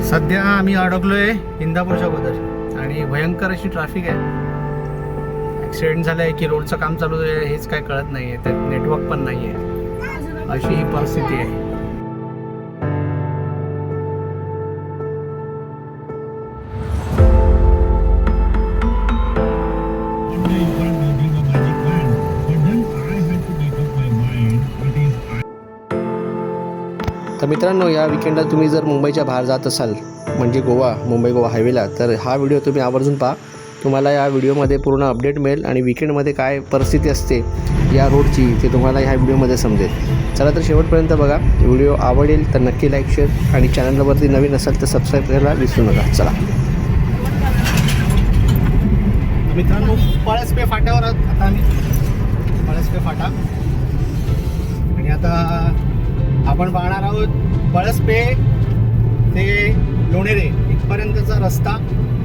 सध्या आम्ही अडकलोय इंदापूरच्या बद्दल आणि भयंकर अशी ट्रॅफिक आहे. ॲक्सिडेंट झालाय की रोडचं काम चालू आहे हेच काय कळत नाहीये. त्यात नेटवर्क पण नाहीये. अशी ही परिस्थिती आहे. तर मित्रांनो, या विकेंडला तुम्ही जर मुंबईच्या बाहेर जात असाल म्हणजे मुंबई गोवा हायवेला, तर हा व्हिडिओ तुम्ही आवर्जून पहा. तुम्हाला या व्हिडिओमध्ये पूर्ण अपडेट मिळेल आणि विकेंडमध्ये काय परिस्थिती असते या रोडची ते तुम्हाला ह्या व्हिडिओमध्ये समजेल. चला तर शेवटपर्यंत बघा. व्हिडिओ आवडेल तर नक्की लाईक, शेअर आणि चॅनलवरती नवीन असाल तर सबस्क्राईब करायला विसरू नका. चला मित्रांनो, पळसपे फाट्यावर आता आम्ही पळसपे फाटा आणि आता आपण पाहणार आहोत पळसपे ते लोणेरे इथपर्यंतचा रस्ता.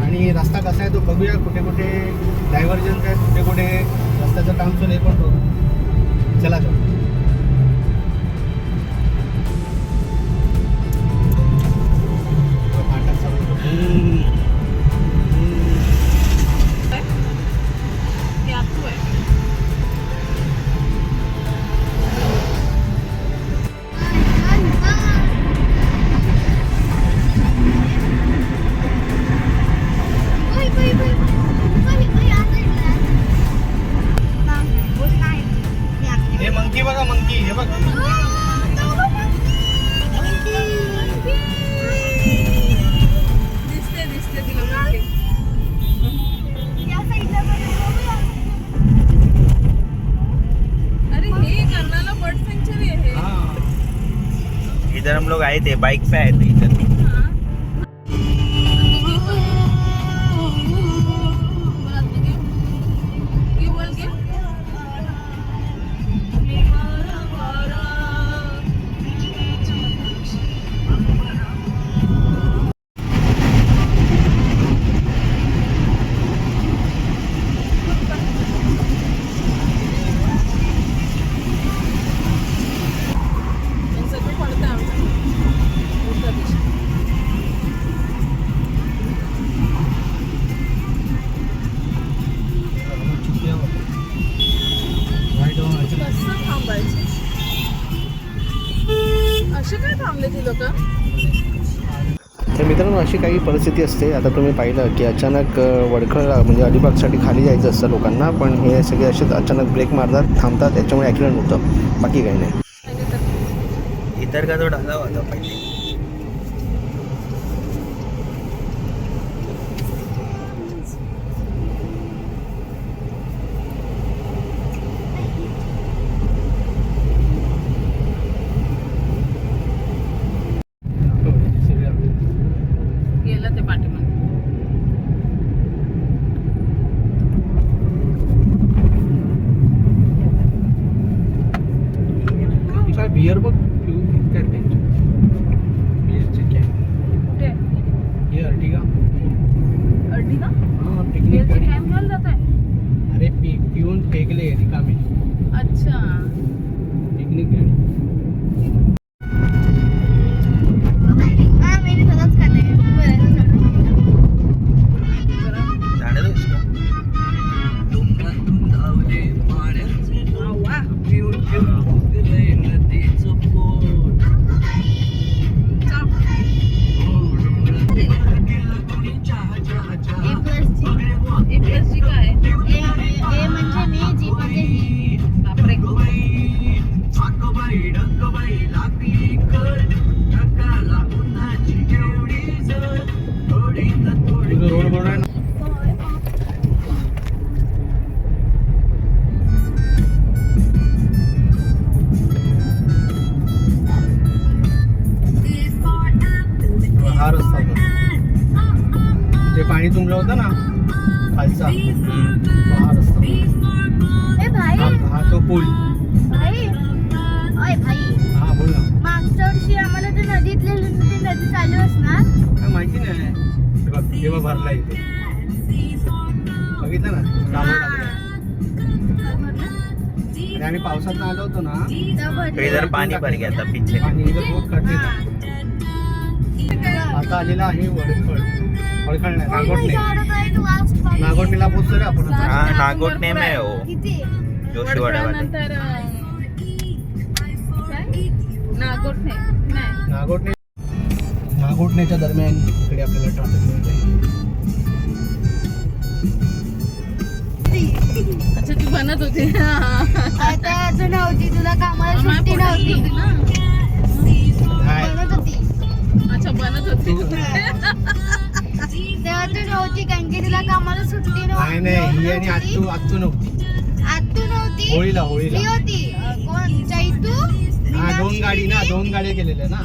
आणि रस्ता कसा आहे तो बघूया. कुठे कुठे डायव्हर्जन आहे, कुठे कुठे रस्त्याचं काम सुरू आहे पण बघू. चला तर इधर हम लोग आए थे, बाइक पे आए थे इधर. तर मित्रांनो, अशी काही परिस्थिती असते. आता तुम्ही पाहिलं की अचानक वडखळ म्हणजे अलिबागसाठी खाली जायचं असतं लोकांना, पण हे सगळे असेच अचानक ब्रेक मारतात, थांबतात, त्याच्यामुळे ॲक्सिडेंट होतं. बाकी काही नाही. इधर का तो डाला हुआ था पहले. बियर बघ काय बियरचे कॅन कुठे हे अर्टिगा हां पिकनिक कॅम्प घ्यायला जात आहे. अरे पिऊन फेकले रिकामे. अच्छा, पिकनिक गाडी. हा रस्ता जे पाणी तुंबलं होतं ना खालचा, हा रस्ता. हा तो पूल. हा बोल ना. मागच्या वर्षी आम्हाला ते नदीतले नदी चालू असणार काय माहिती नाही. तेव्हा भरला इथे बघितलं ना. आणि पावसात आलो होतो ना, तो इधर पानी भर गया था पीछे. पाणी इधर बहुत खड्डे. आता आलेला आहे वडखळ नाही नागोठणे झाडं काय तू आज पाहिजे. नागोठणेला पोहोचलो रे आपण आता. हा नागोठणे में हो किती जोशीवाड्यामध्ये नंतर नागोठणे नाही नागोठणेच्या दरम्यान इकडे आपल्याला ट्रॅफिक मिळते. अच्छा ती बनत होती आता अजून नव्हती तुला कामाला सुट्टी नव्हती नाही बनत होती अच्छा बनत होती तेव्हा तू नव्हती कारण की तुला कामाला सुट्टी नाही नाही ही आणि आत्तू नव्हती आतू नव्हती होळीला ती होती कोण चैतू हा दोन गाड्या केलेल्या ना.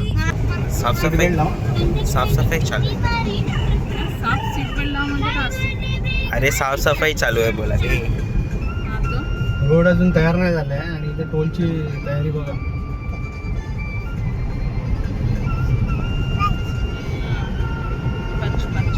साफसफाई साफसफाई चालू आहे. साफ सीट बेल्ट लाव म्हणजे काय असतं? अरे साफसफाई चालू आहे बोला रे. हा तो रोड अजून तयार नाही झालाय आणि इथे टोलची तयारी बघा. पंच पंच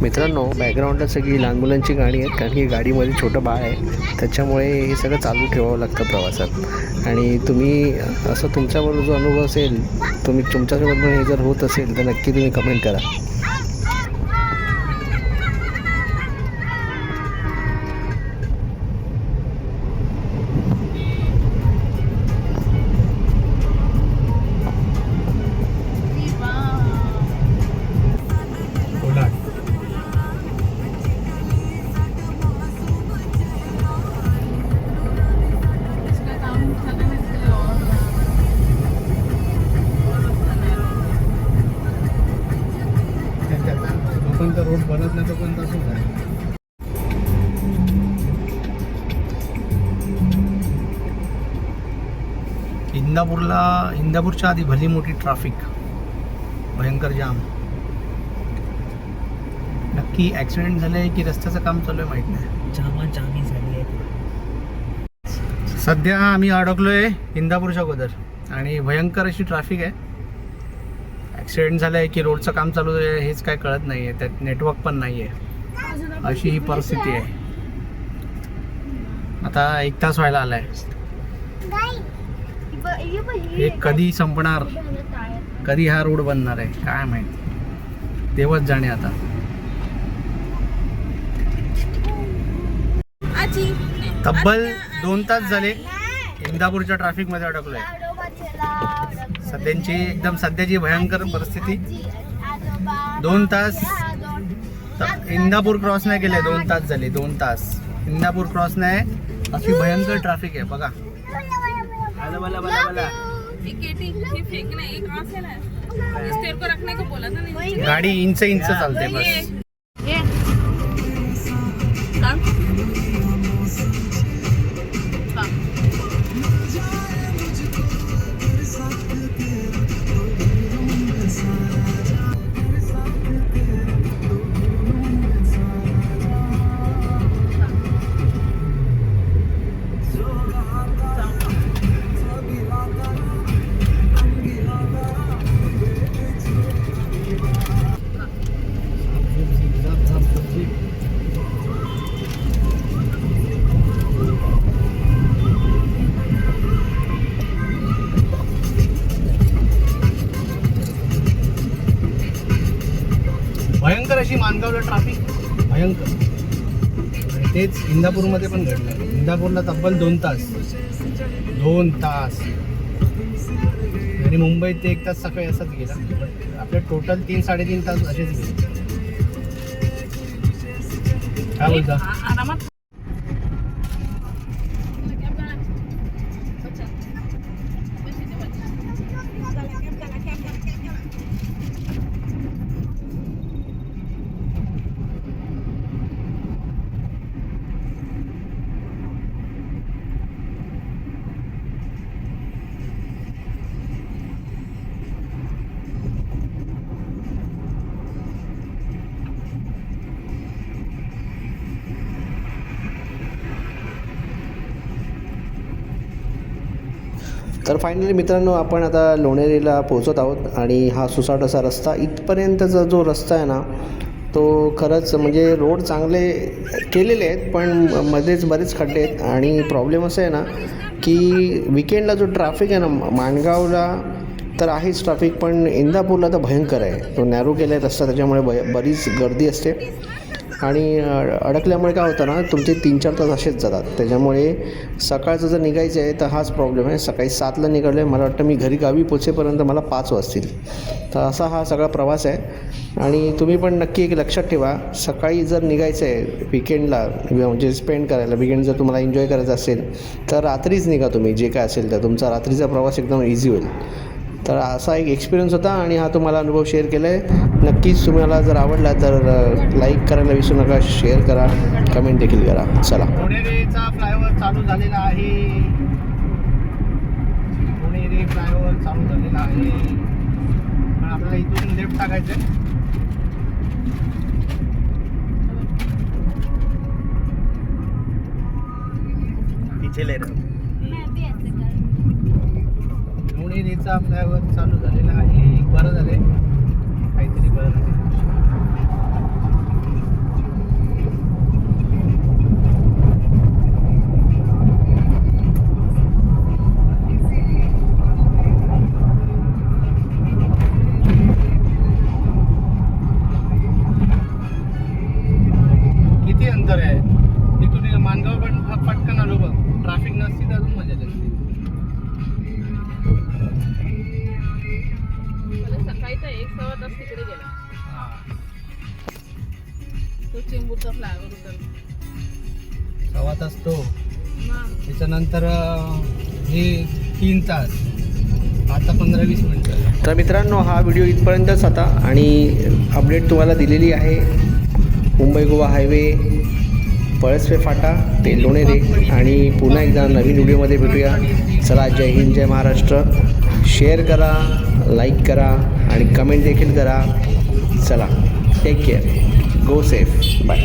मित्रांनो बॅकग्राऊंडला सगळी लहान मुलांची गाणी आहेत कारण की गाडीमध्ये छोटं बाळ आहे त्याच्यामुळे हे सगळं चालू ठेवावं लागतं प्रवासात. आणि तुम्ही असं तुमच्याबरोबर जो अनुभव असेल तुमच्यासोबत पण हे जर होत असेल तर नक्की तुम्ही कमेंट करा. इसका काम खत्म है इसके लिए और जोपर्यंत रोड बनत नाही तोपर्यंत असंच आहे. इंदापूरच्या आधी भली मोठी ट्रॅफिक भयंकर जाम. नक्की ॲक्सिडेंट झाले की रस्त्याचं काम चालू आहे माहीत नाही. जामाजामी झाली आहे. सध्या आम्ही अडकलोय इंदापूरच्या अगोदर आणि भयंकर अशी ट्रॅफिक आहे. ॲक्सिडेंट झालं आहे की रोडचं काम चालू आहे हेच काय कळत नाही आहे. त्यात नेटवर्क पण नाही आहे. अशी ही परिस्थिती आहे. आता 1 तास व्हायला आला आहे. हे कधी संपणार कधी हा रोड बनणार आहे काय माहिती देवच जाणे. आता तब्बल 2 तास झाले इंदापूरच्या ट्रॅफिकमध्ये अडकलोय. सध्याची भयंकर परिस्थिती. 2 तास इंदापूर क्रॉस नाही केले. 2 तास झाले. 2 तास इंदापूर क्रॉस नाही. अशी भयंकर ट्रॅफिक आहे बघा. ये फेंकना एक कहाँ से लाया? इस तेल को रखने को बोला था नहीं? गाडी इंच चालते बस. ये काम भयंकर अशी मानगावला ट्रॅफिक भयंकर. आणि तेच इंदापूरमध्ये पण घडलं. इंदापूरला तब्बल 2 तास आणि मुंबईत ते 1 तास सकाळी असाच गेला. आपले टोटल 3-3.5 तास असेच गेले. काय बोलता? आरामात तर फायनली मित्रांनो आपण आता लोणेरेला पोहोचत आहोत आणि हा सुसाट असा रस्ता इथपर्यंतचा जो रस्ता आहे ना तो खरंच म्हणजे रोड चांगले केलेले आहेत, पण मध्येच बरेच खड्डे आहेत. आणि प्रॉब्लेम असं आहे ना की विकेंडला जो ट्रॅफिक आहे ना माणगावला तर आहेच ट्रॅफिक, पण इंदापूरला तर भयंकर आहे. तो नॅरो केला आहे रस्ता, त्याच्यामुळे बरीच गर्दी असते. आणि अडकल्यामुळे काय होतं ना, तुमचे 3-4 तास असेच जातात. त्याच्यामुळे सकाळचं जर निघायचं आहे तर हाच प्रॉब्लेम आहे. सकाळी 7ला निघालं आहे, मला वाटतं मी गावी पोचेपर्यंत मला 5 वाजतील. तर असा हा सगळा प्रवास आहे. आणि तुम्ही पण नक्की एक लक्षात ठेवा, सकाळी जर निघायचं आहे विकेंडला म्हणजे स्पेंड करायला, विकेंड जर तुम्हाला एन्जॉय करायचं असेल तर रात्रीच निघा तुम्ही. जे काय असेल तर तुमचा रात्रीचा प्रवास एकदम इझी होईल. तर असा एक एक्सपिरियन्स होता आणि हा तुम्हाला अनुभव शेअर केला आहे. नक्कीच तुम्हाला जर आवडला तर लाईक करायला विसरू नका, शेअर करा, कमेंट देखील करा. चला, पुणेरीचा फ्लायओव्हर चालू झालेला आहे. पुणेरी फ्लायओव्हर चालू झालेला आहे. पण आपल्याला इथून लेफ्ट टाकायचं आहे. तिथे ले रहा पुणेरीचा फ्लायओव्हर चालू झालेला आहे. एक बरं झालंय, काहीतरी बरं झालं. किती अंतर आहे इथून माणगाव पण पटकन आलो बघ. ट्रॅफिक नसती तर अजून मजा असते. सकाळी तर 1-1.25 तास तिकडे गेला. तो चेंबूरचा फ्लायओव्हर उतर सव्वा तास तो, मग त्याच्यानंतर हे 3 तास, आता 15-20 मिनिटं. तर मित्रांनो हा व्हिडिओ इथपर्यंतच आता. आणि अपडेट तुम्हाला दिलेली आहे. मुंबई गोवा हायवे, पळसपे फाटा ते लोणेरे. आणि पुन्हा एकदा नवीन व्हिडिओमध्ये भेटूया. चला, जय हिंद, जय महाराष्ट्र. शेअर करा, लाईक करा आणि कमेंट देखील करा. चला, टेक केअर, गो सेफ, बाय.